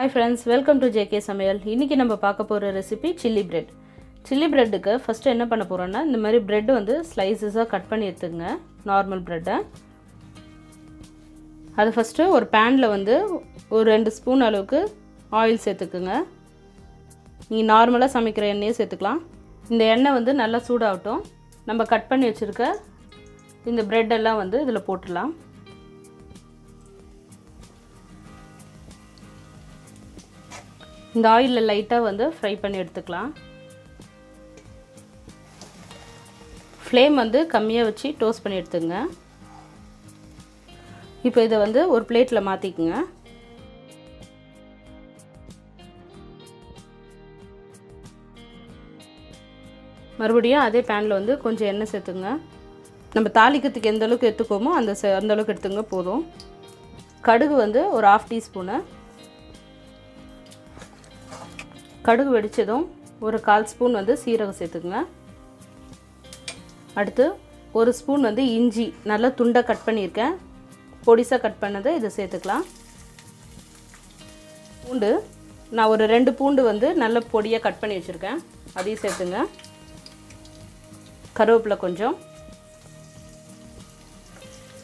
Hi friends, welcome to JK சமையல். இன்னைக்கு நம்ம பார்க்க போற ரெசிபி சில்லி பிரெட். சில்லி பிரெட்டுக்கு ஃபர்ஸ்ட் என்ன பண்ண போறோம்னா இந்த மாதிரி பிரெட் வந்து ஸ்லைசஸா கட் பண்ணி எடுத்துங்க. நார்மல் பிரெட்டை. அது ஃபர்ஸ்ட் ஒரு panல வந்து ஒரு 2 ஸ்பூன் அளவுக்கு ஆயில் சேர்த்துக்குங்க. நீங்க நார்மலா சமைக்கிற எண்ணெயை சேர்த்துக்கலாம். இந்த எண்ணெய் வந்து நல்லா சூடாகட்டும். நம்ம கட் பண்ணி வச்சிருக்க இந்த பிரெட் எல்லாம் வந்து இதல போட்டுடலாம். இந்த ஆயில்ல லைட்டா வந்து ஃப்ரை பண்ணி எடுத்துக்கலாம். ஃப்ளேம் வந்து கம்மியா வச்சு டோஸ்ட் பண்ணி எடுத்துங்க. இப்போ இத வந்து ஒரு பிளேட்ல மாத்திக்கங்க. மறுபடியும் அதே panல வந்து கொஞ்சம் எண்ணெய் சேர்த்துங்க. நம்ம தாளிக்கிறதுக்கு எந்த அளவுக்கு எடுத்துக்கோமோ அந்த அளவுக்கு எடுத்துங்க போதும். கடுகு வந்து ஒரு 1/2 டீஸ்பூன். கடுகு வெடிச்சதும் ஒரு 1/4 ஸ்பூன் வந்து சீரகம் சேர்த்துங்க. அடுத்து ஒரு ஸ்பூன் வந்து இஞ்சி நல்லா துண்டா கட் பண்ணியிருக்கேன். பொடிசா கட் பண்ணதை இத சேர்த்துக்கலாம். பூண்டு நான் ஒரு 2 பூண்டு வந்து நல்ல பொடியா கட் பண்ணி வச்சிருக்கேன். அதையும் சேர்த்துங்க. கருவேப்பிலை கொஞ்சம்.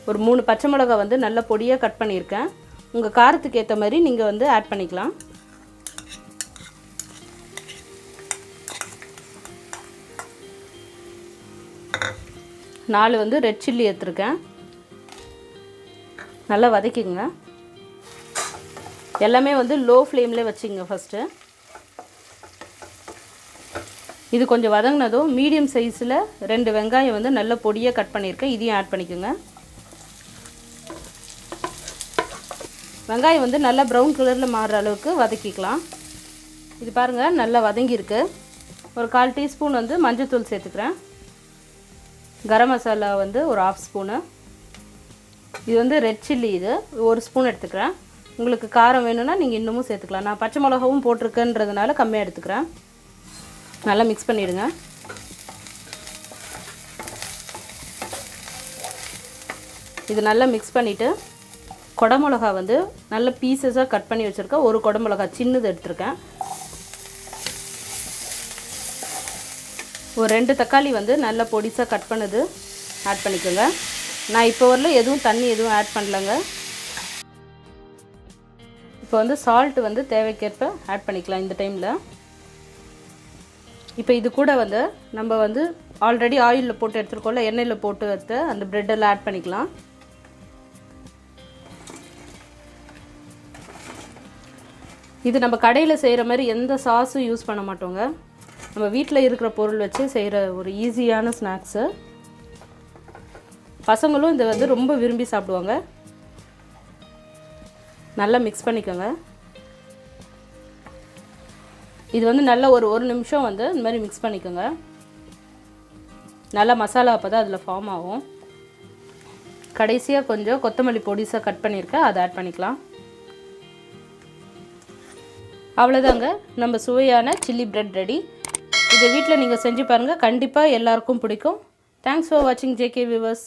ஒரு 3 பச்சை மிளகாய் வந்து நல்ல பொடியா கட் பண்ணியிருக்கேன். உங்க காரத்துக்கு ஏத்த மாதிரி நீங்க வந்து ஆட் பண்ணிக்கலாம். 4 வந்து ரெட் சில்லி எடுத்துர்க்கேன். நல்லா வதக்கிங்க. எல்லாமே வந்து லோ ஃப்ளேம்ல வச்சிங்க ஃபர்ஸ்ட். இது கொஞ்சம் வதங்கினதும் மீடியம் சைஸ்ல 2 வெங்காயம் வந்து நல்ல பொடியா கட் பண்ணியிருக்கேன். இதையும் ஆட் பண்ணிக்கங்க. வெங்காயம் வந்து நல்லா பிரவுன் கலர்ல மாறுற அளவுக்கு வதக்கிக்கலாம். இது பாருங்க நல்லா வதங்கி இருக்கு. ஒரு 1/4 டீஸ்பூன் வந்து மஞ்சள் தூள் சேர்த்துக்கிறேன். கரம் மசாலா வந்து ஒரு 1/2 ஸ்பூன். இது வந்து ரெட் சில்லி இது 1 ஸ்பூன் எடுத்துக்கிறேன். உங்களுக்கு காரம் வேணும்னா நீங்க இன்னமும் சேர்த்துக்கலாம். நான் பச்சை மிளகாவும் போட்டுருக்கேன்றதுனால கம்மியா எடுத்துக்கிறேன். நல்லா mix பண்ணிடுங்க. இது நல்லா mix பண்ணிட்டு கொடை மிளகாய் வந்து நல்ல பீசஸா கட் பண்ணி வச்சிருக்கேன். ஒரு கொடை மிளகாய் சின்னது எடுத்துர்க்கேன். ஒரு 2 தக்காளி வந்து நல்ல பொடிசா கட் பண்ணது ஆட் பண்ணிக்கோங்க. நான் இப்போ வரல எதுவும் தண்ணி எதுவும் ஆட் பண்ணலங்க. இப்போ வந்து salt வந்து தேவைக்கேற்ப ஆட் பண்ணிக்கலாம் இந்த டைம்ல. இப்போ இது கூட வந்து நம்ம வந்து ஆல்ரெடி ஆயில்ல போட்டு எடுத்துறோம்ல எண்ணெயில போட்டு வச்ச அந்த பிரெட் எல்லாம் ஆட் பண்ணிக்கலாம். இது நம்ம கடையில செய்யற மாதிரி எந்த சாஸும் யூஸ் பண்ண மாட்டோங்க. நம்ம வீட்ல இருக்கிற பொருள் வச்சு செய்யற ஒரு ஈஸியான ஸ்நாக்ஸ். பசங்களும் இத வந்து ரொம்ப விரும்பி சாப்பிடுவாங்க. நல்லா mix பண்ணிக்கங்க. இது வந்து நல்ல ஒரு 1 நிமிஷம் வந்து இந்த மாதிரி mix பண்ணிக்கங்க. நல்ல மசாலா அப்பதான் அதுல ஃபார்ம் ஆகும். கடைசியா கொஞ்சம் கொத்தமல்லி பொடிசா கட் பண்ணிருக்கேன். அதை ஆட் பண்ணிக்கலாம். அவ்வளவுதாங்க நம்ம சுவையான சில்லி பிரெட் ரெடி. இத வீட்ல நீங்க செஞ்சு பாருங்க. கண்டிப்பா எல்லாருக்கும் பிடிக்கும். Thanks for watching JK viewers.